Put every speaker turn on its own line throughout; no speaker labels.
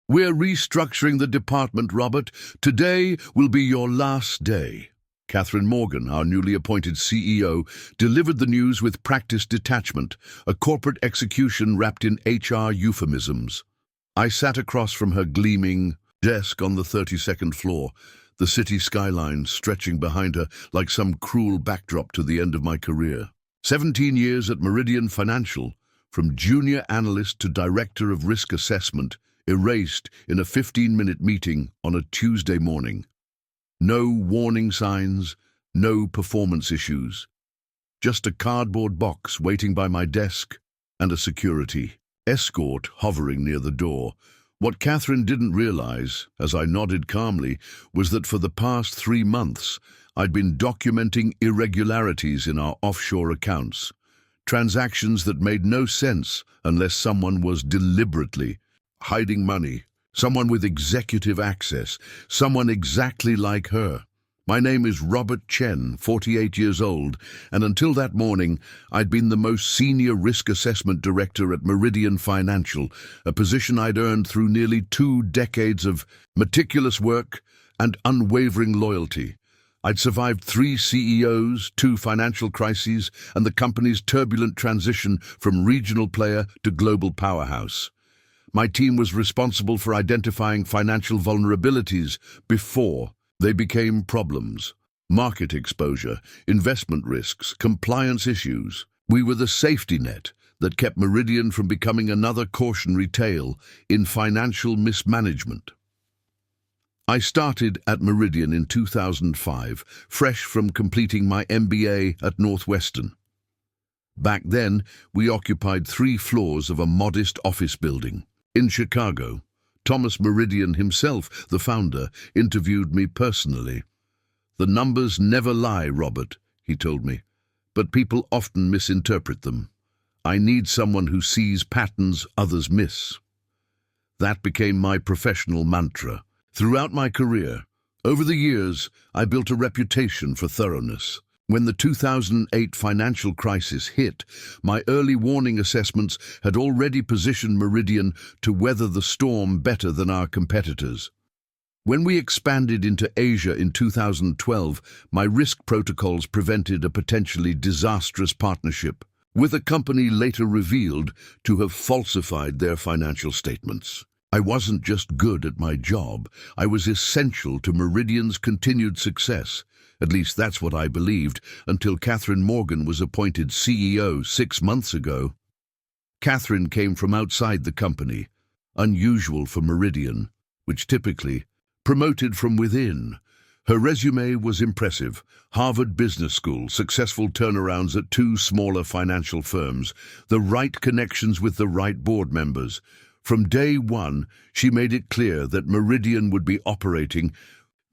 "We're restructuring the department, Robert. Today will be your last day." Catherine Morgan, our newly appointed CEO, delivered the news with practiced detachment, a corporate execution wrapped in HR euphemisms. I sat across from her gleaming desk on the 32nd floor, the city skyline stretching behind her like some cruel backdrop to the end of my career. 17 years at Meridian Financial, from junior analyst to director of risk assessment, erased in a 15-minute meeting on a Tuesday morning. No warning signs, no performance issues. Just a cardboard box waiting by my desk and a security escort hovering near the door. What Catherine didn't realize, as I nodded calmly, was that for the past 3 months, I'd been documenting irregularities in our offshore accounts. Transactions that made no sense unless someone was deliberately hiding money. Someone with executive access, someone exactly like her. My name is Robert Chen, 48 years old, and until that morning, I'd been the most senior risk assessment director at Meridian Financial, a position I'd earned through nearly 2 decades of meticulous work and unwavering loyalty. I'd survived 3 CEOs, 2 financial crises, and the company's turbulent transition from regional player to global powerhouse. My team was responsible for identifying financial vulnerabilities before they became problems. Market exposure, investment risks, compliance issues. We were the safety net that kept Meridian from becoming another cautionary tale in financial mismanagement. I started at Meridian in 2005, fresh from completing my MBA at Northwestern. Back then, we occupied 3 floors of a modest office building. In Chicago, Thomas Meridian himself, the founder, interviewed me personally. "The numbers never lie, Robert," he told me, "but people often misinterpret them. I need someone who sees patterns others miss." That became my professional mantra. Throughout my career, over the years, I built a reputation for thoroughness. When the 2008 financial crisis hit, my early warning assessments had already positioned Meridian to weather the storm better than our competitors. When we expanded into Asia in 2012, my risk protocols prevented a potentially disastrous partnership, with a company later revealed to have falsified their financial statements. I wasn't just good at my job, I was essential to Meridian's continued success. At least that's what I believed, until Catherine Morgan was appointed CEO 6 months ago. Catherine came from outside the company, unusual for Meridian, which typically promoted from within. Her resume was impressive. Harvard Business School, successful turnarounds at 2 smaller financial firms, the right connections with the right board members. From day one, she made it clear that Meridian would be operating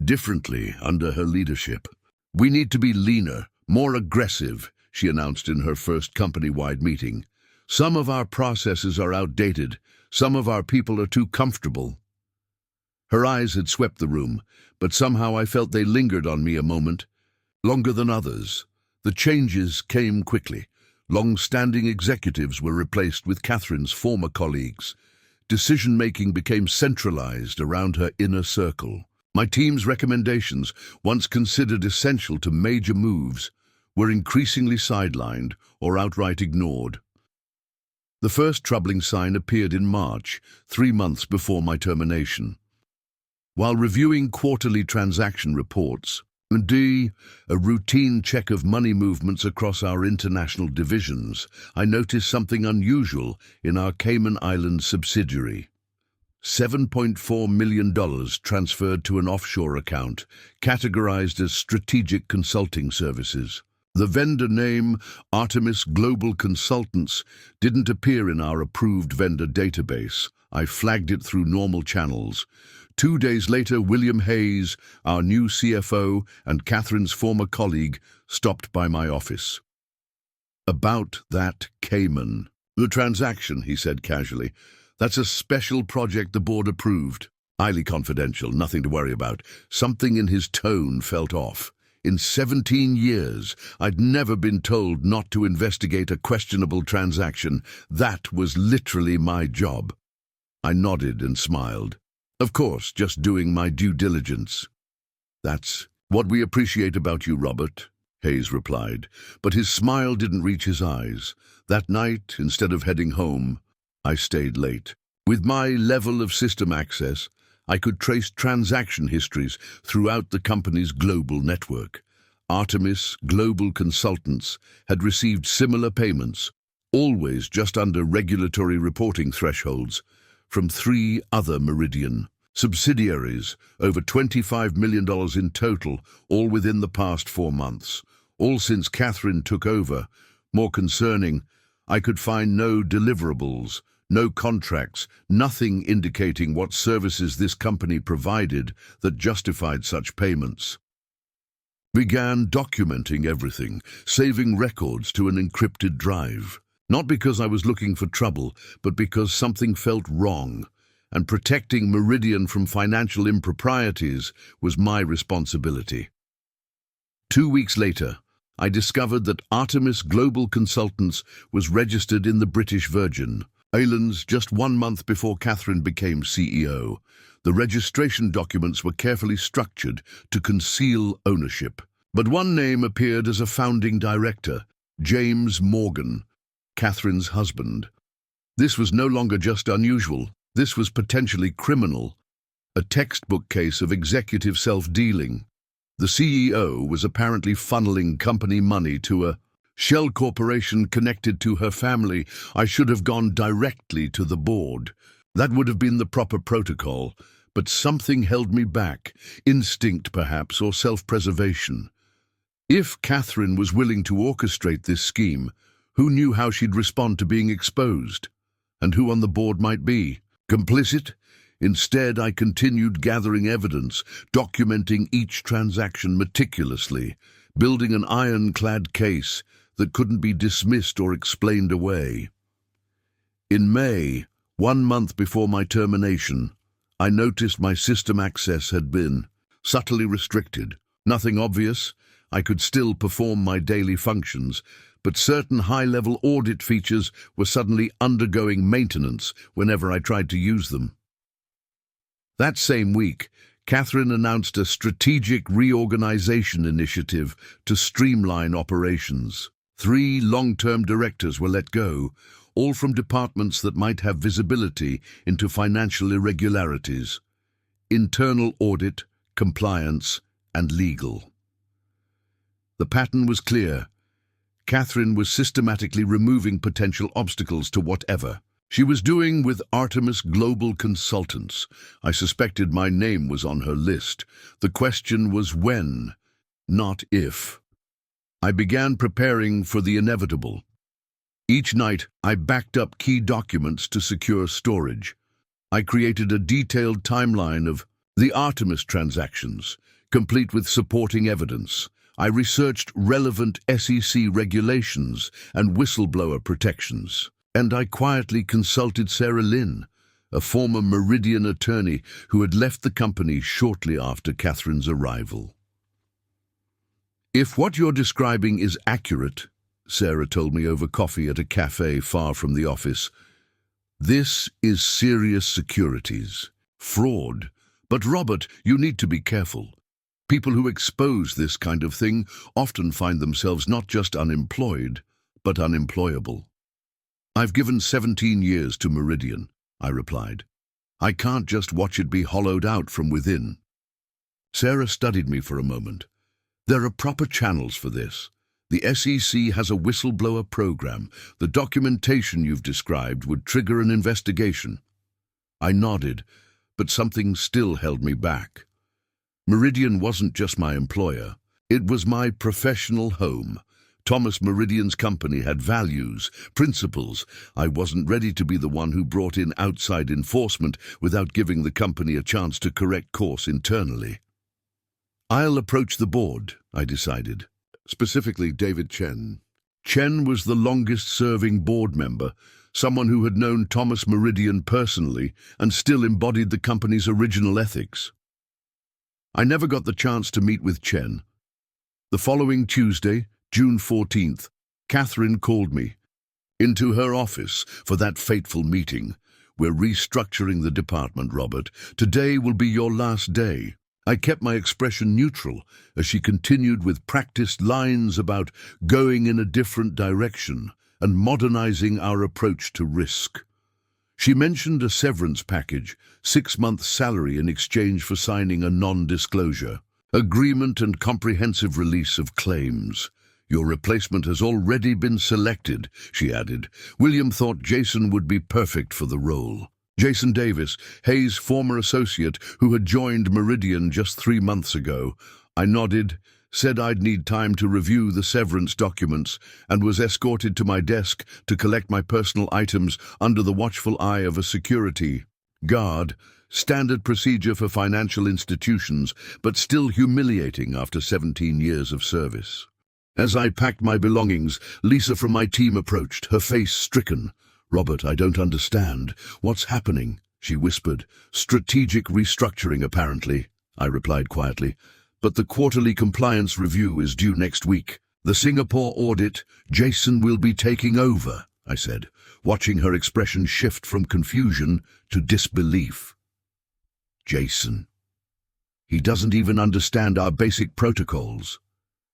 differently under her leadership. "We need to be leaner, more aggressive," she announced in her first company-wide meeting. "Some of our processes are outdated. Some of our people are too comfortable." Her eyes had swept the room, but somehow I felt they lingered on me a moment, longer than others. The changes came quickly. Long-standing executives were replaced with Catherine's former colleagues. Decision-making became centralized around her inner circle. My team's recommendations, once considered essential to major moves, were increasingly sidelined or outright ignored. The first troubling sign appeared in March, 3 months before my termination. While reviewing quarterly transaction reports, and a routine check of money movements across our international divisions, I noticed something unusual in our Cayman Islands subsidiary. $7.4 million transferred to an offshore account, categorized as strategic consulting services. The vendor name, Artemis Global Consultants, didn't appear in our approved vendor database. I flagged it through normal channels. 2 days later, William Hayes, our new CFO and Catherine's former colleague, stopped by my office. "About that Cayman." "The transaction," he said casually. "That's a special project the board approved. Highly confidential, nothing to worry about." Something in his tone felt off. In 17 years, I'd never been told not to investigate a questionable transaction. That was literally my job. I nodded and smiled. Of course, just doing my due diligence. That's what we appreciate about you, Robert, Hayes replied, but his smile didn't reach his eyes. That night, instead of heading home, I stayed late. With my level of system access, I could trace transaction histories throughout the company's global network. Artemis Global Consultants had received similar payments, always just under regulatory reporting thresholds, from 3 other Meridian subsidiaries, over $25 million in total, all within the past 4 months. All since Catherine took over. More concerning, I could find no deliverables, no contracts, nothing indicating what services this company provided that justified such payments. Began documenting everything, saving records to an encrypted drive. Not because I was looking for trouble, but because something felt wrong, and protecting Meridian from financial improprieties was my responsibility. 2 weeks later, I discovered that Artemis Global Consultants was registered in the British Virgin Islands just 1 month before Catherine became CEO. The registration documents were carefully structured to conceal ownership. But one name appeared as a founding director, James Morgan, Catherine's husband. This was no longer just unusual. This was potentially criminal, a textbook case of executive self-dealing. The CEO was apparently funneling company money to a shell corporation connected to her family. I should have gone directly to the board. That would have been the proper protocol, but something held me back, instinct perhaps, or self-preservation. If Catherine was willing to orchestrate this scheme, who knew how she'd respond to being exposed? And who on the board might be? Complicit? Instead, I continued gathering evidence, documenting each transaction meticulously, building an ironclad case that couldn't be dismissed or explained away. In May, 1 month before my termination, I noticed my system access had been subtly restricted. Nothing obvious. I could still perform my daily functions, but certain high-level audit features were suddenly undergoing maintenance whenever I tried to use them. That same week, Catherine announced a strategic reorganization initiative to streamline operations. 3 long-term directors were let go, all from departments that might have visibility into financial irregularities: internal audit, compliance, and legal. The pattern was clear. Catherine was systematically removing potential obstacles to whatever she was doing with Artemis Global Consultants. I suspected my name was on her list. The question was when, not if. I began preparing for the inevitable. Each night, I backed up key documents to secure storage. I created a detailed timeline of the Artemis transactions, complete with supporting evidence. I researched relevant SEC regulations and whistleblower protections. And I quietly consulted Sarah Lynn, a former Meridian attorney who had left the company shortly after Catherine's arrival. "If what you're describing is accurate," Sarah told me over coffee at a cafe far from the office, "this is serious securities. Fraud. But Robert, you need to be careful. People who expose this kind of thing often find themselves not just unemployed, but unemployable." "I've given 17 years to Meridian," I replied. "I can't just watch it be hollowed out from within." Sarah studied me for a moment. "There are proper channels for this. The SEC has a whistleblower program. The documentation you've described would trigger an investigation." I nodded, but something still held me back. Meridian wasn't just my employer. It was my professional home. Thomas Meridian's company had values, principles. I wasn't ready to be the one who brought in outside enforcement without giving the company a chance to correct course internally. "I'll approach the board," I decided, specifically David Chen. Chen was the longest-serving board member, someone who had known Thomas Meridian personally and still embodied the company's original ethics. I never got the chance to meet with Chen. The following Tuesday, June 14th, Catherine called me into her office for that fateful meeting. We're restructuring the department, Robert. Today will be your last day. I kept my expression neutral as she continued with practiced lines about going in a different direction and modernizing our approach to risk. She mentioned a severance package, 6 months' salary in exchange for signing a non-disclosure agreement and comprehensive release of claims. Your replacement has already been selected, she added. William thought Jason would be perfect for the role. Jason Davis, Hayes' former associate who had joined Meridian just 3 months ago. I nodded, said I'd need time to review the severance documents, and was escorted to my desk to collect my personal items under the watchful eye of a security guard. Standard procedure for financial institutions, but still humiliating after 17 years of service. As I packed my belongings, Lisa from my team approached, her face stricken. "Robert, I don't understand. What's happening?" she whispered. "Strategic restructuring, apparently," I replied quietly. "But the quarterly compliance review is due next week. The Singapore audit, Jason will be taking over," I said, watching her expression shift from confusion to disbelief. Jason. He doesn't even understand our basic protocols.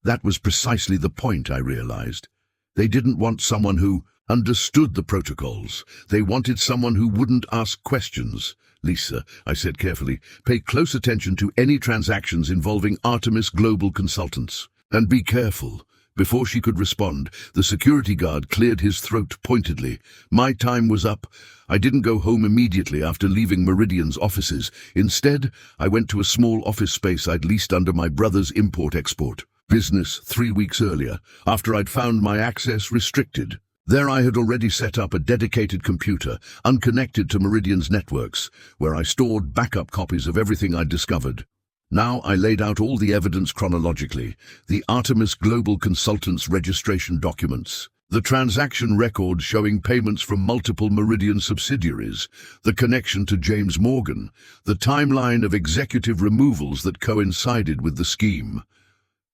That was precisely the point, I realized. They didn't want someone who understood the protocols. They wanted someone who wouldn't ask questions. "Lisa," I said carefully, "pay close attention to any transactions involving Artemis Global Consultants. And be careful." Before she could respond, the security guard cleared his throat pointedly. My time was up. I didn't go home immediately after leaving Meridian's offices. Instead, I went to a small office space I'd leased under my brother's import-export business 3 weeks earlier, after I'd found my access restricted. There I had already set up a dedicated computer, unconnected to Meridian's networks, where I stored backup copies of everything I'd discovered. Now I laid out all the evidence chronologically: the Artemis Global Consultants registration documents, the transaction record showing payments from multiple Meridian subsidiaries, the connection to James Morgan, the timeline of executive removals that coincided with the scheme.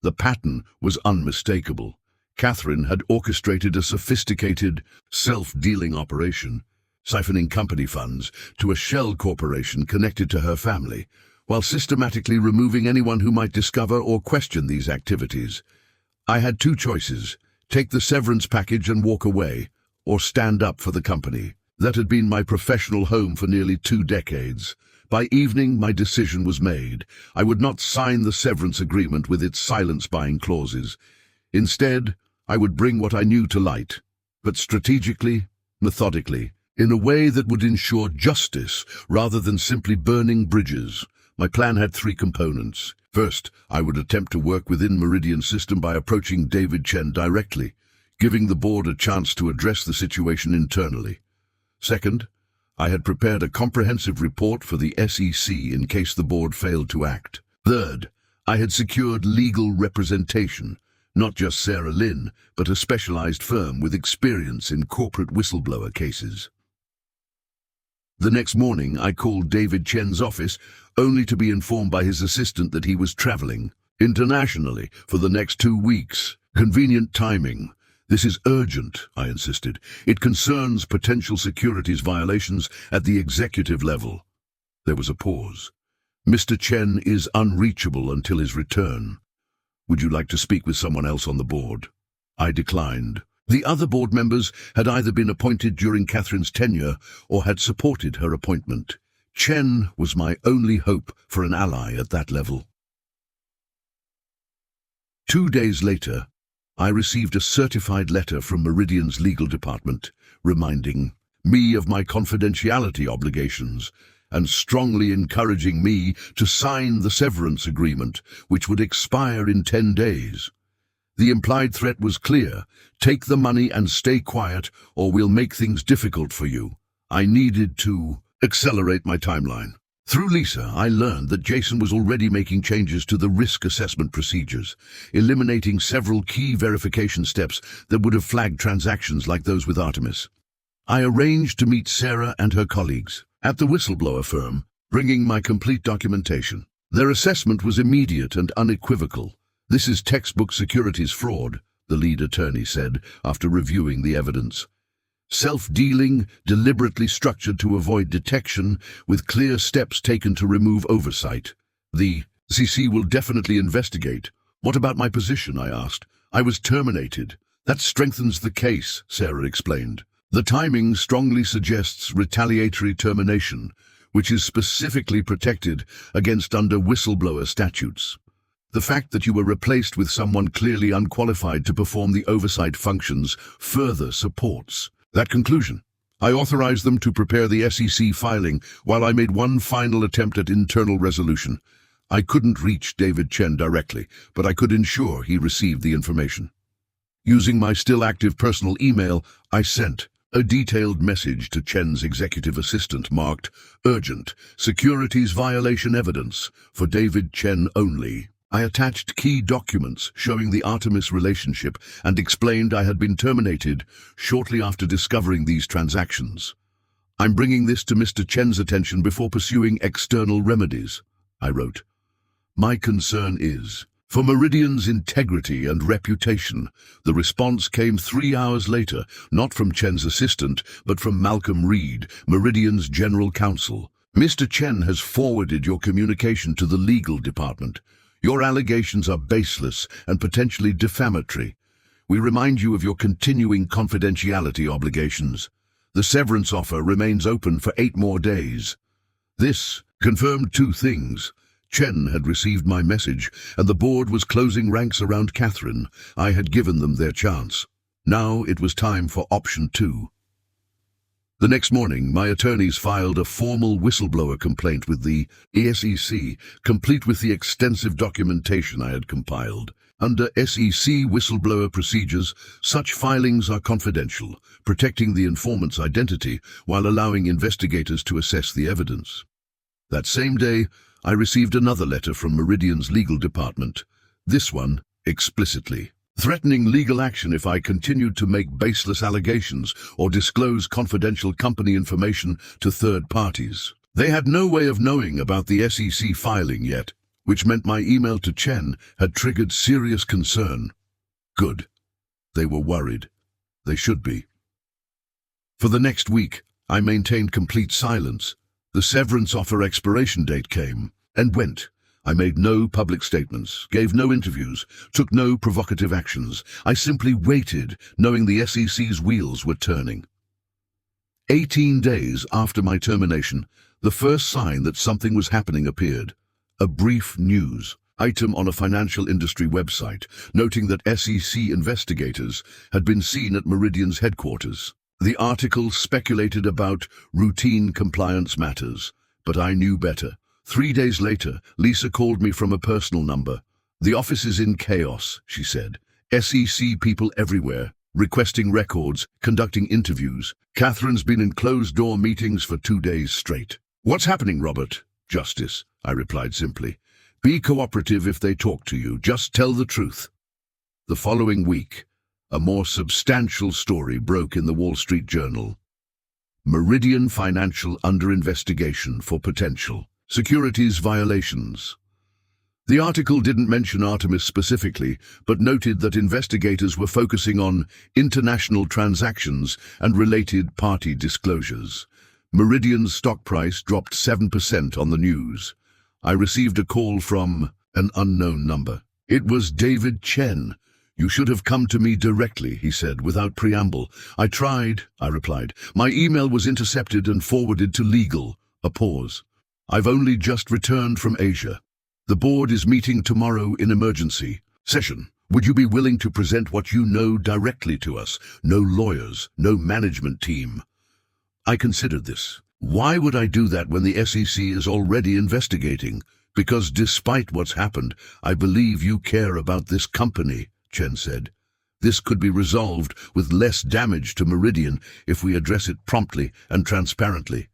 The pattern was unmistakable. Catherine had orchestrated a sophisticated, self-dealing operation, siphoning company funds to a shell corporation connected to her family, while systematically removing anyone who might discover or question these activities. I had 2 choices: take the severance package and walk away, or stand up for the company. That had been my professional home for nearly 2 decades. By evening, my decision was made. I would not sign the severance agreement with its silence-buying clauses. Instead, I would bring what I knew to light, but strategically, methodically, in a way that would ensure justice rather than simply burning bridges. My plan had 3 components. First, I would attempt to work within Meridian's system by approaching David Chen directly, giving the board a chance to address the situation internally. Second, I had prepared a comprehensive report for the SEC in case the board failed to act. Third, I had secured legal representation, not just Sarah Lynn, but a specialized firm with experience in corporate whistleblower cases. The next morning, I called David Chen's office, only to be informed by his assistant that he was traveling internationally for the next 2 weeks. Convenient timing. "This is urgent," I insisted. "It concerns potential securities violations at the executive level." There was a pause. "Mr. Chen is unreachable until his return. Would you like to speak with someone else on the board?" I declined. The other board members had either been appointed during Catherine's tenure or had supported her appointment. Chen was my only hope for an ally at that level. 2 days later, I received a certified letter from Meridian's legal department, reminding me of my confidentiality obligations and strongly encouraging me to sign the severance agreement, which would expire in 10 days. The implied threat was clear: take the money and stay quiet, or we'll make things difficult for you. I needed to accelerate my timeline. Through Lisa, I learned that Jason was already making changes to the risk assessment procedures, eliminating several key verification steps that would have flagged transactions like those with Artemis. I arranged to meet Sarah and her colleagues at the whistleblower firm, bringing my complete documentation. Their assessment was immediate and unequivocal. "This is textbook securities fraud," the lead attorney said after reviewing the evidence. Self-dealing, deliberately structured to avoid detection, with clear steps taken to remove oversight. The CC will definitely investigate. What about my position, I asked. I was terminated. That strengthens the case, Sarah explained. The timing strongly suggests retaliatory termination, which is specifically protected against under whistleblower statutes. The fact that you were replaced with someone clearly unqualified to perform the oversight functions further supports that conclusion. I authorized them to prepare the SEC filing while I made one final attempt at internal resolution. I couldn't reach David Chen directly, but I could ensure he received the information. Using my still active personal email, I sent a detailed message to Chen's executive assistant marked Urgent, Securities Violation Evidence, for David Chen only. I attached key documents showing the Artemis relationship and explained I had been terminated shortly after discovering these transactions. I'm bringing this to Mr. Chen's attention before pursuing external remedies, I wrote. My concern is for Meridian's integrity and reputation. The response came 3 hours later, not from Chen's assistant, but from Malcolm Reed, Meridian's general counsel. Mr. Chen has forwarded your communication to the legal department. Your allegations are baseless and potentially defamatory. We remind you of your continuing confidentiality obligations. The severance offer remains open for 8 more days. This confirmed 2 things. Chen had received my message, and the board was closing ranks around Catherine. I had given them their chance. Now it was time for option 2. The next morning, my attorneys filed a formal whistleblower complaint with the SEC, complete with the extensive documentation I had compiled. Under SEC whistleblower procedures, such filings are confidential, protecting the informant's identity while allowing investigators to assess the evidence. That same day, I received another letter from Meridian's legal department, this one explicitly threatening legal action if I continued to make baseless allegations or disclose confidential company information to third parties. They had no way of knowing about the SEC filing yet, which meant my email to Chen had triggered serious concern. Good. They were worried. They should be. For the next week, I maintained complete silence. The severance offer expiration date came and went. I made no public statements, gave no interviews, took no provocative actions. I simply waited, knowing the SEC's wheels were turning. 18 days after my termination, the first sign that something was happening appeared. A brief news item on a financial industry website, noting that SEC investigators had been seen at Meridian's headquarters. The article speculated about routine compliance matters, but I knew better. 3 days later, Lisa called me from a personal number. The office is in chaos, she said. SEC people everywhere, requesting records, conducting interviews. Catherine's been in closed-door meetings for 2 days straight. What's happening, Robert? Justice, I replied simply. Be cooperative if they talk to you. Just tell the truth. The following week, a more substantial story broke in the Wall Street Journal. Meridian Financial under investigation for potential securities violations. The article didn't mention Artemis specifically, but noted that investigators were focusing on international transactions and related party disclosures. Meridian's stock price dropped 7% on the news. I received a call from an unknown number. It was David Chen. You should have come to me directly, he said, without preamble. I tried, I replied. My email was intercepted and forwarded to legal. A pause. I've only just returned from Asia. The board is meeting tomorrow in emergency session. Would you be willing to present what you know directly to us? No lawyers, no management team. I considered this. Why would I do that when the SEC is already investigating? Because despite what's happened, I believe you care about this company, Chen said. This could be resolved with less damage to Meridian if we address it promptly and transparently.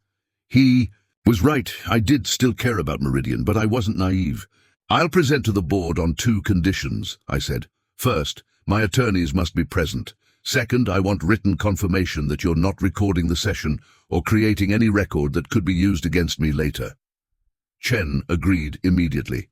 He was right. I did still care about Meridian, but I wasn't naive. I'll present to the board on 2 conditions, I said. First, my attorneys must be present. Second, I want written confirmation that you're not recording the session or creating any record that could be used against me later. Chen agreed immediately.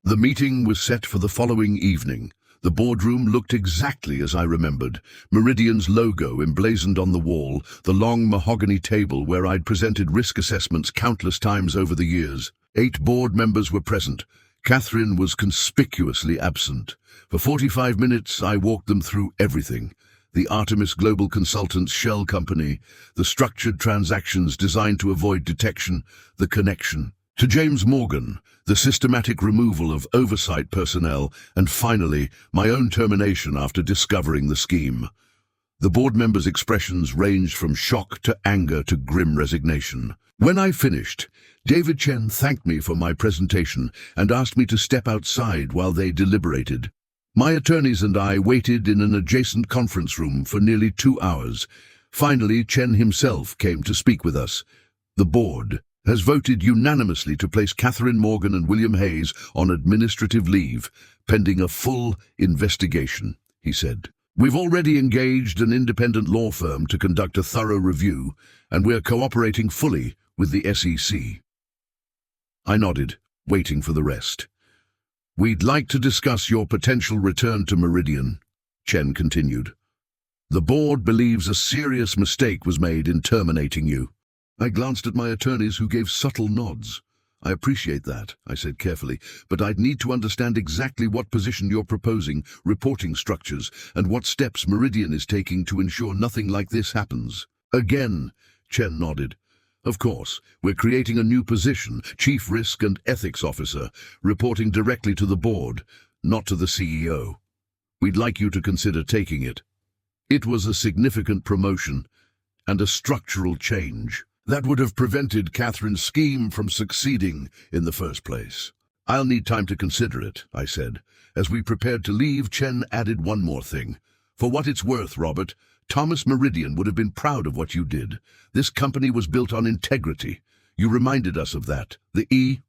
The meeting was set for the following evening. The boardroom looked exactly as I remembered. Meridian's logo emblazoned on the wall, the long mahogany table where I'd presented risk assessments countless times over the years. 8 board members were present. Catherine was conspicuously absent. For 45 minutes, I walked them through everything. The Artemis Global Consultants shell company, the structured transactions designed to avoid detection, the connection to James Morgan, the systematic removal of oversight personnel, and finally, my own termination after discovering the scheme. The board members' expressions ranged from shock to anger to grim resignation. When I finished, David Chen thanked me for my presentation and asked me to step outside while they deliberated. My attorneys and I waited in an adjacent conference room for nearly 2 hours. Finally, Chen himself came to speak with us. The board has voted unanimously to place Catherine Morgan and William Hayes on administrative leave, pending a full investigation, he said. We've already engaged an independent law firm to conduct a thorough review, and we're cooperating fully with the SEC. I nodded, waiting for the rest. We'd like to discuss your potential return to Meridian, Chen continued. The board believes a serious mistake was made in terminating you. I glanced at my attorneys, who gave subtle nods. I appreciate that, I said carefully, but I'd need to understand exactly what position you're proposing, reporting structures, and what steps Meridian is taking to ensure nothing like this happens. Again, Chen nodded. Of course, we're creating a new position, Chief Risk and Ethics Officer, reporting directly to the board, not to the CEO. We'd like you to consider taking it. It was a significant promotion and a structural change that would have prevented Catherine's scheme from succeeding in the first place. I'll need time to consider it, I said. As we prepared to leave, Chen added one more thing. For what it's worth, Robert, Thomas Meridian would have been proud of what you did. This company was built on integrity. You reminded us of that. The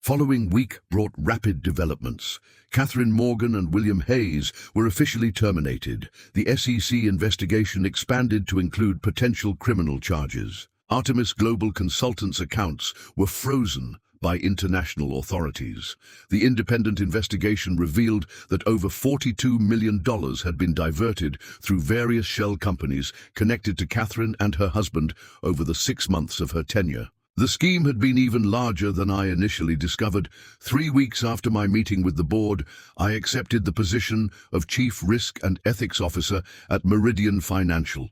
following week brought rapid developments. Catherine Morgan and William Hayes were officially terminated. The SEC investigation expanded to include potential criminal charges. Artemis Global Consultants' accounts were frozen by international authorities. The independent investigation revealed that over $42 million had been diverted through various shell companies connected to Catherine and her husband over the 6 months of her tenure. The scheme had been even larger than I initially discovered. 3 weeks after my meeting with the board, I accepted the position of Chief Risk and Ethics Officer at Meridian Financial.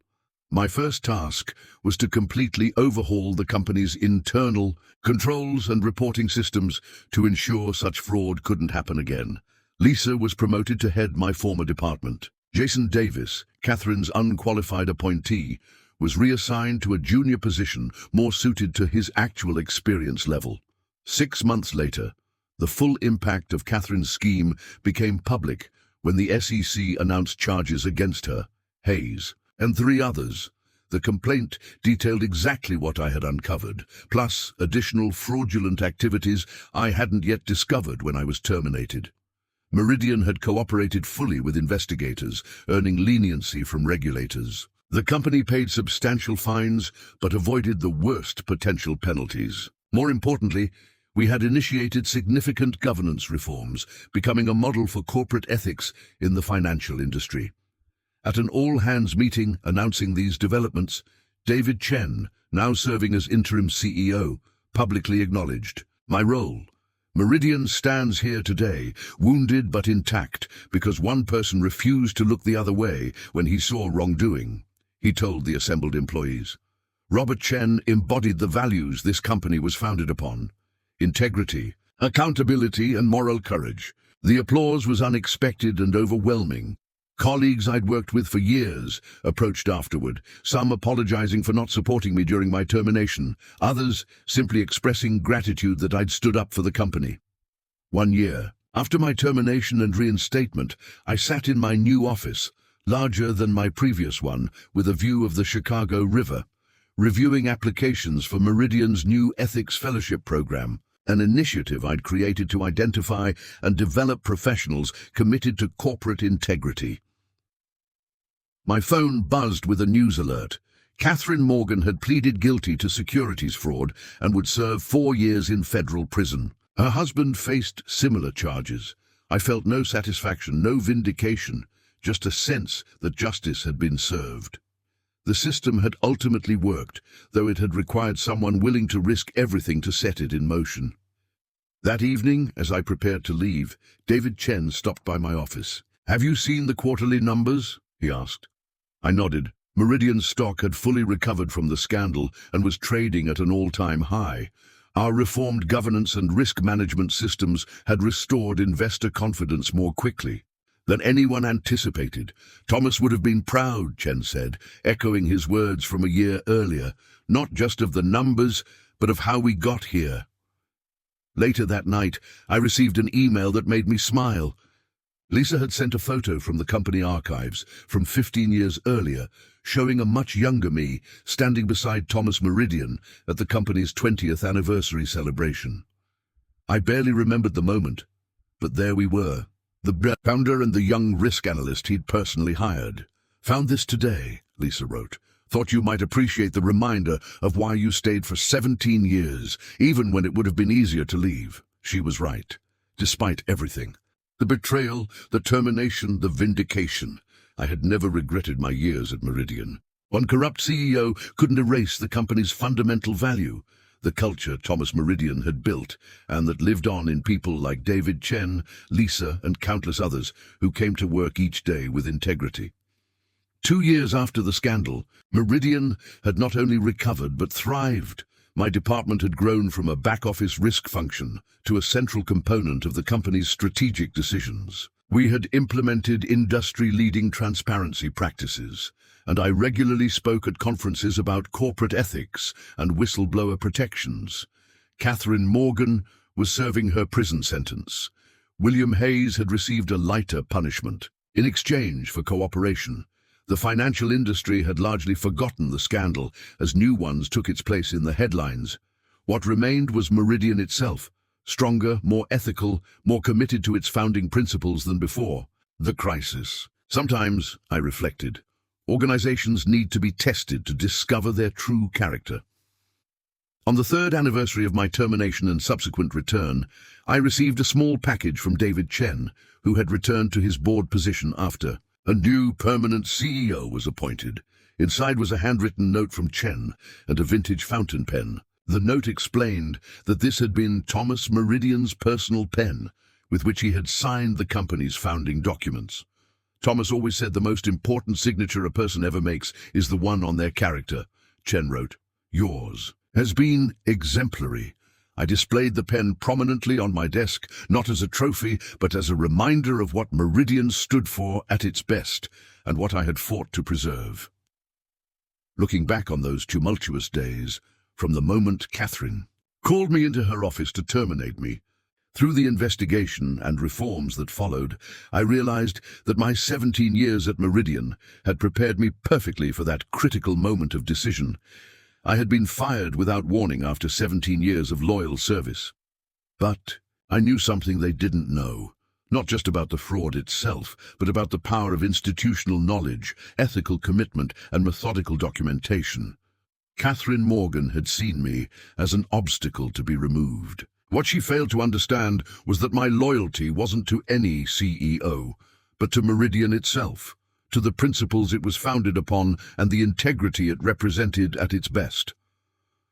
My first task was to completely overhaul the company's internal controls and reporting systems to ensure such fraud couldn't happen again. Lisa was promoted to head my former department. Jason Davis, Catherine's unqualified appointee, was reassigned to a junior position more suited to his actual experience level. 6 months later, the full impact of Catherine's scheme became public when the SEC announced charges against her, Hayes, and 3 others. The complaint detailed exactly what I had uncovered, plus additional fraudulent activities I hadn't yet discovered when I was terminated. Meridian had cooperated fully with investigators, earning leniency from regulators. The company paid substantial fines, but avoided the worst potential penalties. More importantly, we had initiated significant governance reforms, becoming a model for corporate ethics in the financial industry. At an all-hands meeting announcing these developments, David Chen, now serving as interim CEO, publicly acknowledged, "My role. Meridian stands here today, wounded but intact, because one person refused to look the other way when he saw wrongdoing," he told the assembled employees. Robert Chen embodied the values this company was founded upon: integrity, accountability, and moral courage. The applause was unexpected and overwhelming. Colleagues I'd worked with for years approached afterward, some apologizing for not supporting me during my termination, others simply expressing gratitude that I'd stood up for the company. 1 year after my termination and reinstatement, I sat in my new office, larger than my previous one, with a view of the Chicago River, reviewing applications for Meridian's new Ethics Fellowship program, an initiative I'd created to identify and develop professionals committed to corporate integrity. My phone buzzed with a news alert. Catherine Morgan had pleaded guilty to securities fraud and would serve 4 years in federal prison. Her husband faced similar charges. I felt no satisfaction, no vindication, just a sense that justice had been served. The system had ultimately worked, though it had required someone willing to risk everything to set it in motion. That evening, as I prepared to leave, David Chen stopped by my office. "Have you seen the quarterly numbers?" he asked. I nodded. Meridian's stock had fully recovered from the scandal and was trading at an all-time high. Our reformed governance and risk management systems had restored investor confidence more quickly than anyone anticipated. "Thomas would have been proud," Chen said, echoing his words from a year earlier, "not just of the numbers, but of how we got here." Later that night, I received an email that made me smile. Lisa had sent a photo from the company archives from 15 years earlier, showing a much younger me standing beside Thomas Meridian at the company's 20th anniversary celebration. I barely remembered the moment, but there we were. The founder and the young risk analyst he'd personally hired. "Found this today," Lisa wrote. "Thought you might appreciate the reminder of why you stayed for 17 years, even when it would have been easier to leave." She was right, despite everything. The betrayal, the termination, the vindication. I had never regretted my years at Meridian. One corrupt CEO couldn't erase the company's fundamental value, the culture Thomas Meridian had built, and that lived on in people like David Chen, Lisa, and countless others who came to work each day with integrity. 2 years after the scandal, Meridian had not only recovered but thrived. My department had grown from a back-office risk function to a central component of the company's strategic decisions. We had implemented industry-leading transparency practices, and I regularly spoke at conferences about corporate ethics and whistleblower protections. Catherine Morgan was serving her prison sentence. William Hayes had received a lighter punishment in exchange for cooperation. The financial industry had largely forgotten the scandal as new ones took its place in the headlines. What remained was Meridian itself, stronger, more ethical, more committed to its founding principles than before. The crisis. Sometimes, I reflected, organizations need to be tested to discover their true character. On the 3rd anniversary of my termination and subsequent return, I received a small package from David Chen, who had returned to his board position after. A new permanent CEO was appointed. Inside was a handwritten note from Chen and a vintage fountain pen. The note explained that this had been Thomas Meridian's personal pen, with which he had signed the company's founding documents. "Thomas always said the most important signature a person ever makes is the one on their character," Chen wrote. "Yours has been exemplary." I displayed the pen prominently on my desk, not as a trophy, but as a reminder of what Meridian stood for at its best, and what I had fought to preserve. Looking back on those tumultuous days, from the moment Catherine called me into her office to terminate me, through the investigation and reforms that followed, I realized that my 17 years at Meridian had prepared me perfectly for that critical moment of decision. I had been fired without warning after 17 years of loyal service. But I knew something they didn't know, not just about the fraud itself, but about the power of institutional knowledge, ethical commitment, and methodical documentation. Catherine Morgan had seen me as an obstacle to be removed. What she failed to understand was that my loyalty wasn't to any CEO, but to Meridian itself, to the principles it was founded upon and the integrity it represented at its best.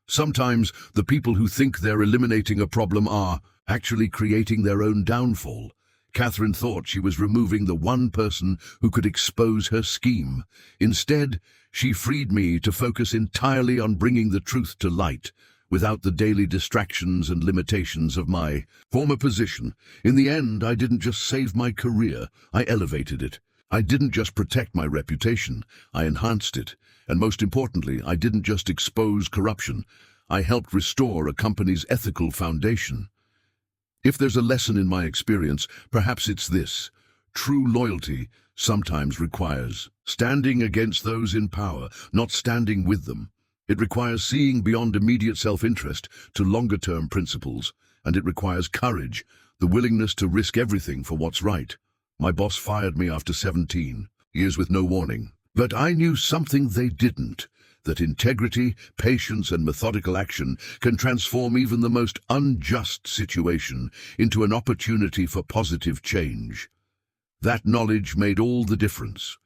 Sometimes the people who think they're eliminating a problem are actually creating their own downfall. Catherine thought she was removing the one person who could expose her scheme. Instead, she freed me to focus entirely on bringing the truth to light, without the daily distractions and limitations of my former position. In the end, I didn't just save my career, I elevated it. I didn't just protect my reputation, I enhanced it. And most importantly, I didn't just expose corruption, I helped restore a company's ethical foundation. If there's a lesson in my experience, perhaps it's this: true loyalty sometimes requires standing against those in power, not standing with them. It requires seeing beyond immediate self-interest to longer-term principles, and it requires courage, the willingness to risk everything for what's right. My boss fired me after 17 years with no warning. But I knew something they didn't. that integrity, patience, and methodical action can transform even the most unjust situation into an opportunity for positive change. That knowledge made all the difference.